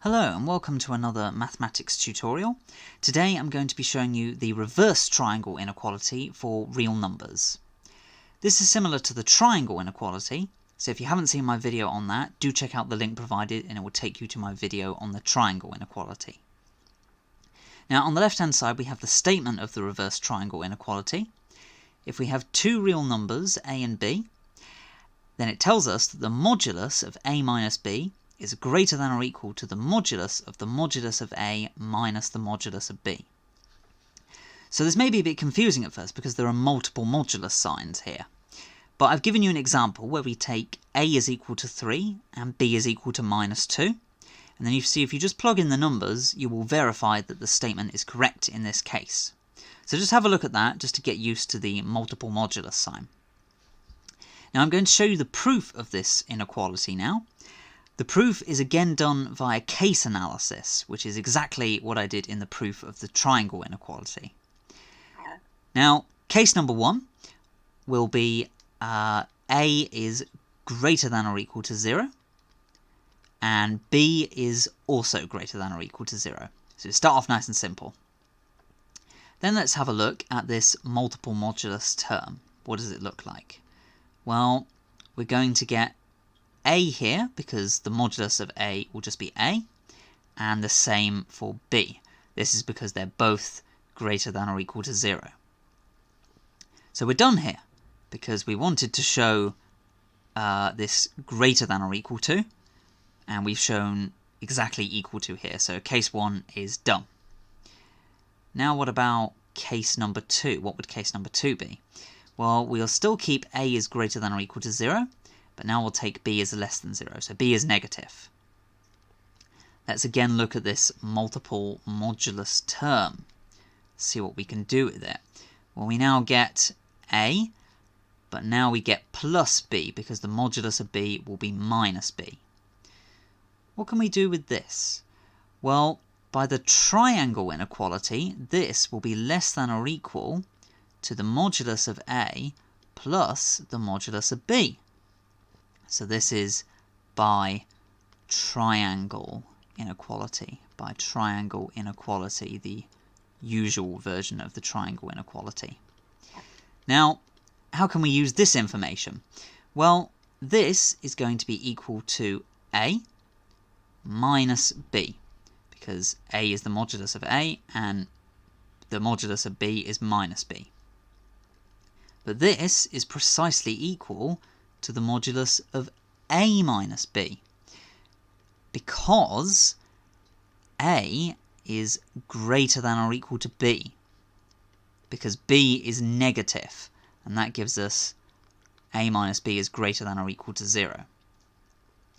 Hello and welcome to another mathematics tutorial. Today I'm going to be showing you the reverse triangle inequality for real numbers. This is similar to the triangle inequality, so if you haven't seen my video on that, do check out the link provided and it will take you to my video on the triangle inequality. Now on the left hand side we have the statement of the reverse triangle inequality. If we have two real numbers, a and b, then it tells us that the modulus of a minus b is greater than or equal to the modulus of a minus the modulus of b. So this may be a bit confusing at first because there are multiple modulus signs here. But I've given you an example where we take a is equal to 3 and b is equal to minus 2. And then you see if you just plug in the numbers, you will verify that the statement is correct in this case. So just have a look at that just to get used to the multiple modulus sign. Now I'm going to show you the proof of this inequality now. The proof is again done via case analysis, which is exactly what I did in the proof of the triangle inequality. Now, case number 1 will be a is greater than or equal to 0, and b is also greater than or equal to 0. So start off nice and simple. Then let's have a look at this multiple modulus term. What does it look like? Well, we're going to get a here, because the modulus of a will just be a, and the same for b. This is because they're both greater than or equal to 0. So we're done here, because we wanted to show this greater than or equal to, and we've shown exactly equal to here, so case 1 is done. Now what about case number 2? What would case number 2 be? Well, we'll still keep a is greater than or equal to 0, but now we'll take b as less than 0, so b is negative. Let's again look at this multiple modulus term, see what we can do with it. Well, we now get a, but now we get plus b, because the modulus of b will be minus b. What can we do with this? Well, by the triangle inequality, this will be less than or equal to the modulus of a plus the modulus of b. So this is by triangle inequality. By triangle inequality, the usual version of the triangle inequality. Now, how can we use this information? Well, this is going to be equal to a minus b, because a is the modulus of a and the modulus of b is minus b. But this is precisely equal to the modulus of a minus b, because a is greater than or equal to b, because b is negative, and that gives us a minus b is greater than or equal to 0.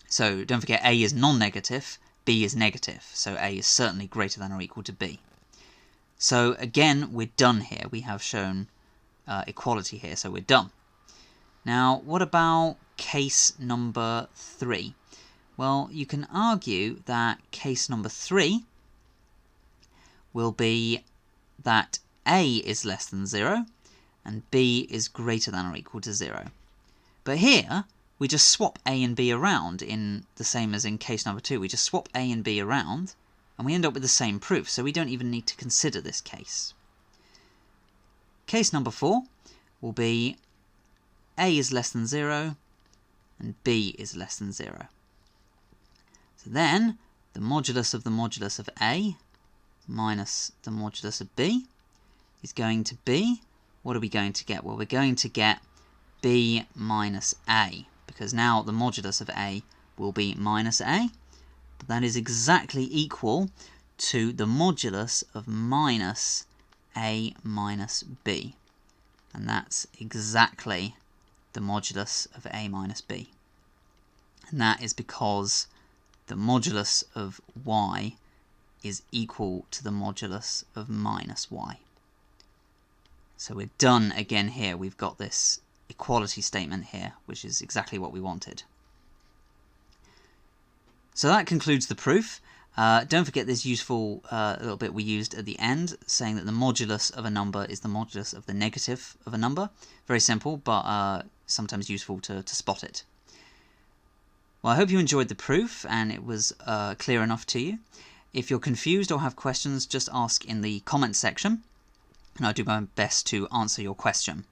So don't forget a is non-negative, b is negative, so a is certainly greater than or equal to b. So again, we're done here. We have shown equality here, so we're done. Now, what about case number 3? Well, you can argue that case number 3 will be that a is less than 0 and b is greater than or equal to 0. But here, we just swap a and b around in the same as in case number 2. We just swap a and b around and we end up with the same proof, so we don't even need to consider this case. Case number 4 will be a is less than 0 and b is less than 0. So then the modulus of a minus the modulus of b is going to be, what are we going to get? Well, we're going to get b minus a, because now the modulus of a will be minus a, but that is exactly equal to the modulus of minus a minus b, and that's exactly the modulus of a minus b. And that is because the modulus of y is equal to the modulus of minus y. So we're done again here. We've got this equality statement here, which is exactly what we wanted. So that concludes the proof. Don't forget this useful little bit we used at the end, saying that the modulus of a number is the modulus of the negative of a number. Very simple, but sometimes useful to spot it. Well, I hope you enjoyed the proof and it was clear enough to you. If you're confused or have questions, just ask in the comments section, and I'll do my best to answer your question.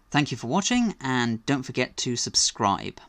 Thank you for watching, and don't forget to subscribe.